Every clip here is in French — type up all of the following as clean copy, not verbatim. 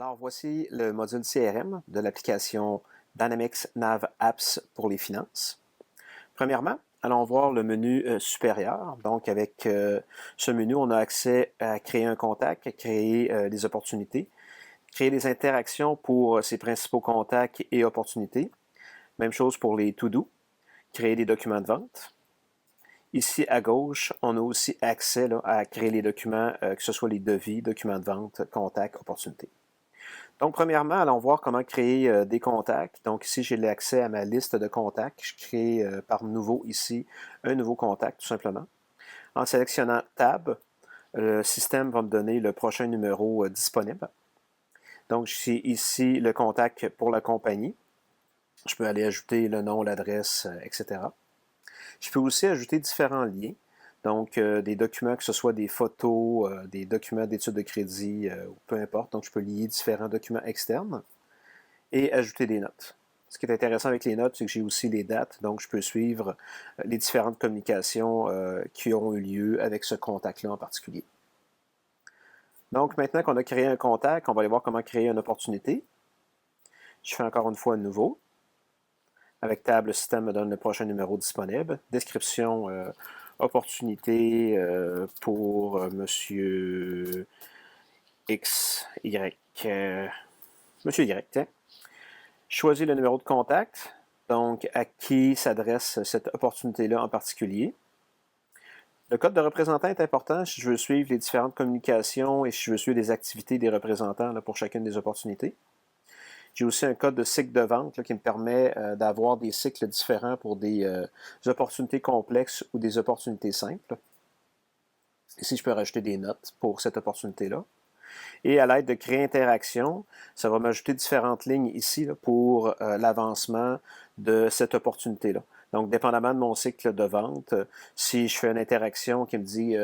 Alors voici le module CRM de l'application Dynamics Nav Apps pour les finances. Premièrement, allons voir le menu supérieur. Donc avec ce menu, on a accès à créer un contact, à créer des opportunités, créer des interactions pour ses principaux contacts et opportunités. Même chose pour les to-do, créer des documents de vente. Ici à gauche, on a aussi accès à créer les documents, que ce soit les devis, documents de vente, contacts, opportunités. Donc, premièrement, allons voir comment créer des contacts. Donc, ici, j'ai l'accès à ma liste de contacts. Je crée par nouveau ici un nouveau contact, tout simplement. En sélectionnant Tab, le système va me donner le prochain numéro disponible. Donc, j'ai ici le contact pour la compagnie. Je peux aller ajouter le nom, l'adresse, etc. Je peux aussi ajouter différents liens. Donc, des documents, que ce soit des photos, des documents d'études de crédit, peu importe. Donc, je peux lier différents documents externes et ajouter des notes. Ce qui est intéressant avec les notes, c'est que j'ai aussi les dates. Donc, je peux suivre les différentes communications qui ont eu lieu avec ce contact-là en particulier. Donc, maintenant qu'on a créé un contact, on va aller voir comment créer une opportunité. Je fais encore une fois un nouveau. Avec Tab, le système me donne le prochain numéro disponible. Description, opportunité pour Monsieur X, Y. Monsieur Y, tiens. Je choisis le numéro de contact, donc à qui s'adresse cette opportunité-là en particulier. Le code de représentant est important si je veux suivre les différentes communications et si je veux suivre les activités des représentants pour chacune des opportunités. J'ai aussi un code de cycle de vente qui me permet d'avoir des cycles différents pour des opportunités complexes ou des opportunités simples. Ici, je peux rajouter des notes pour cette opportunité-là. Et à l'aide de créer interaction, ça va m'ajouter différentes lignes ici pour l'avancement de cette opportunité-là. Donc, dépendamment de mon cycle de vente, si je fais une interaction qui me dit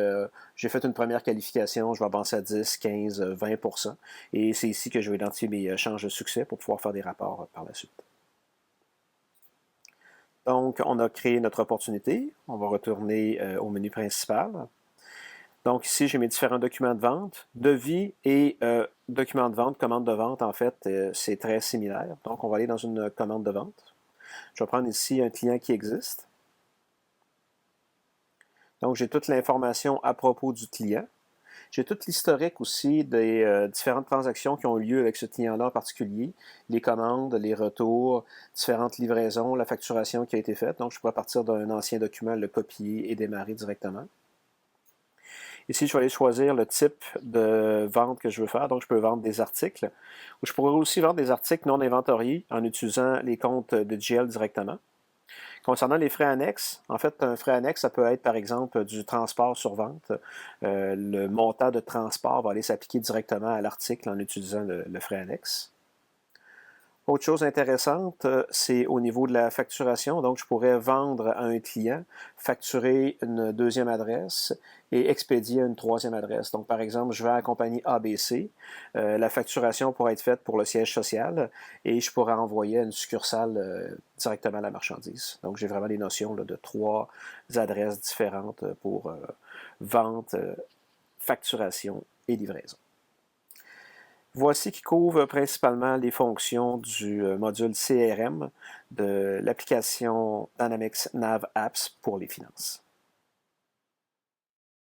j'ai fait une première qualification, je vais avancer à 10, 15, 20%. Et c'est ici que je vais identifier mes chances de succès pour pouvoir faire des rapports par la suite. Donc, on a créé notre opportunité. On va retourner au menu principal. Donc ici, j'ai mes différents documents de vente. Devis et documents de vente, commande de vente, en fait, c'est très similaire. Donc, on va aller dans une commande de vente. Je vais prendre ici un client qui existe. Donc, j'ai toute l'information à propos du client. J'ai tout l'historique aussi des différentes transactions qui ont eu lieu avec ce client-là en particulier, les commandes, les retours, différentes livraisons, la facturation qui a été faite. Donc, je pourrais partir d'un ancien document, le copier et démarrer directement. Ici, je vais aller choisir le type de vente que je veux faire. Donc, je peux vendre des articles. Ou je pourrais aussi vendre des articles non inventoriés en utilisant les comptes de GL directement. Concernant les frais annexes, en fait, un frais annexe, ça peut être, par exemple, du transport sur vente. Le montant de transport va aller s'appliquer directement à l'article en utilisant le frais annexe. Autre chose intéressante, c'est au niveau de la facturation. Donc, je pourrais vendre à un client, facturer une deuxième adresse et expédier une troisième adresse. Donc, par exemple, je vais à la compagnie ABC. La facturation pourrait être faite pour le siège social et je pourrais envoyer à une succursale directement la marchandise. Donc, j'ai vraiment les notions de trois adresses différentes pour vente, facturation et livraison. Voici qui couvre principalement les fonctions du module CRM de l'application Dynamics Nav Apps pour les finances.